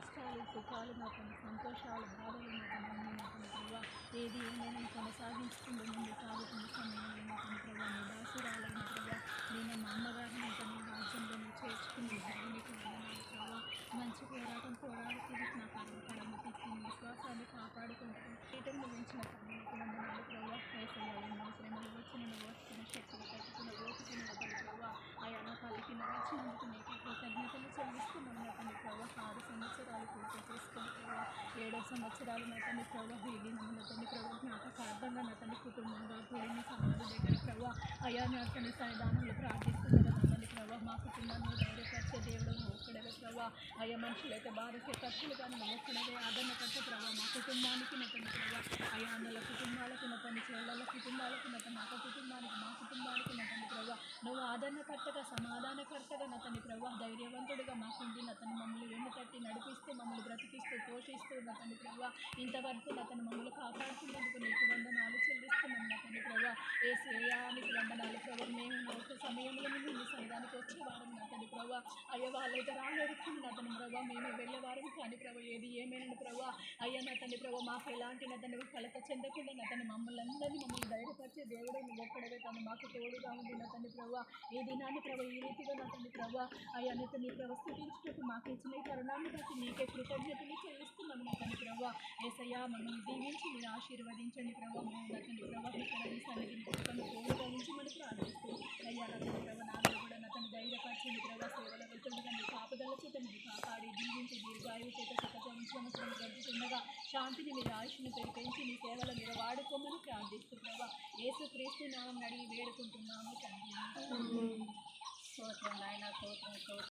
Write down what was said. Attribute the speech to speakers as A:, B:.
A: కష్టాలు సుఖాలు నా తండ్రి సంతోషాలు బాధలు నా తండ్రి నా తండ్రి ప్రభావ ఏది ఏమైనా కొనసాగించుకుంటూ ముందు సాగుతున్న సమయంలో నా తండ్రి ప్రభావ నీ దాసురాలైన ప్రభావ నేను మా అమ్మగారిని నీ రాజ్యంలో నువ్వు చేర్చుకుని నీకు వందనాలు ప్రభావ మంచి పోరాటం పోరాడుతూ నాకు అడగడము తిప్పి విశ్వాసాన్ని కాపాడుకుంటాను పీఠంలో మించిన నీకు వందనాలు ప్రభావ ఏసయ్య ఎన్నో శ్రమలు వచ్చిన వస్తున్న శక్తులు తట్టుకున్న ఓపికను వదలు ప్రభావ ఆయా పలికిన వచ్చినందుకు నీకు కృతజ్ఞతలు చెల్లిస్తున్నాను నా తండ్రి ప్రభావ 6 సంవత్సరాలు పూర్తి చేసుకుని ప్రభావ 7వ సంవత్సరాలు నా తండ్రి ప్రభావ వీడి నా తండ్రి ప్రభావ జ్ఞాపకార్థంగా నా తండ్రి కుటుంబంగా కూడిన సమాధి దగ్గర ప్రభావ అయా నా తండ్రి సన్నిధానంలో ప్రార్థిస్తున్నాను నా తండ్రి ప్రభావ మా కుటుంబాన్ని ధైర్యపరిచే దేవుడు ఒక్కడవే ప్రభావ అయ్యా మనుషులైతే బాధకే ఖర్చులు కానీ ఒక్కడవే ఆదరణకర్త ప్రభావ మా కుటుంబానికి నా తండ్రి ప్రభావ అయ్యా అన్నల కుటుంబాలకు నా తండ్రి చెల్లెళ్ళ కుటుంబాలకు నా తండ్రి అక్క కుటుంబానికి మా కుటుంబానికి నా తండ్రి ప్రభావ నువ్వు ఆదరణకర్తగా సమాధానకర్తగా నా తండ్రి ప్రభావ ధైర్యవంతుడిగా మాకుండి నా తండ్రి మమ్మల్ని వెన్ను తట్టి నడిపిస్తూ మమ్మల్ని బ్రతికిస్తూ పోషిస్తూ నా తండ్రి ప్రభావ ఇంతవరకు నా తండ్రి మమ్మల్ని కాపాడుతున్నందుకు నీకు వందనాలు చెల్లిస్తున్నాను నా తండ్రి ప్రభావ ఏ శ్రేయానికి వందనాలు ప్రభావ మేము ఒక సమయంలో మేము మీ సంఘానికి వచ్చేవారం నా తండ్రి ప్రభావ అయ్యా వాళ్ళైతే రాలేరుకుని నా తండ్రి ప్రభావ మేము వెళ్ళేవారం కానీ ప్రభావ ఏది ఏమైనా ప్రభావ అయ్యా నా తండ్రి ప్రభావ మాకు ఎలాంటి నా తండ్రి కలత చెందకుండా నా తండ్రి మమ్మల్ని మమ్మల్ని ధైర్యపరిచే దేవుడే నువ్వు ఒక్కడవే తను మాకు తోడుగా ఉంది నా తండ్రి ప్రభావ ఈ దినాన్ని ప్రభావ ఈ రీతిగా నా తండ్రి ప్రభావ అయ్యా నీకు నీ ప్రభావ స్థితించినట్టు మాకు ఇచ్చిన ఈ తరుణాన్ని బట్టి నీకే కృతజ్ఞతలు చెల్లిస్తున్నాము నా తండ్రి ప్రభావ ఏసయ్యా మమ్మల్ని దీవించి మీరు ఆశీర్వదించండి ప్రభావ మేము నా తండ్రి ప్రభావ ఇక్కడ మీ సన్నిధిని పట్టుకొని తోడుగా ఉంచి మనకు ప్రార్థిస్తూ అయ్యా నా తండ్రి ప్రభావ నాలో కూడా నా తండ్రి ధైర్యపరిచింది ప్రభావ సేవలో వెళ్తుండగా నీ కాపుదల చేత మీరు కాపాడి దీవించి దీర్ఘాయువు చేత సంవత్సరం గడుపుతుండగా శాంతిని మీరు ఆయుష్ని పెంచి మీ సేవలో మీరు వాడుకోమని ప్రార్థిస్తూ ప్రభావ యేసుక్రీస్తు నామం అడిగి వేడుకుంటున్నాము తండ్రి. స్తోత్రం నాయన స్తోత్రం స్తోత్రం.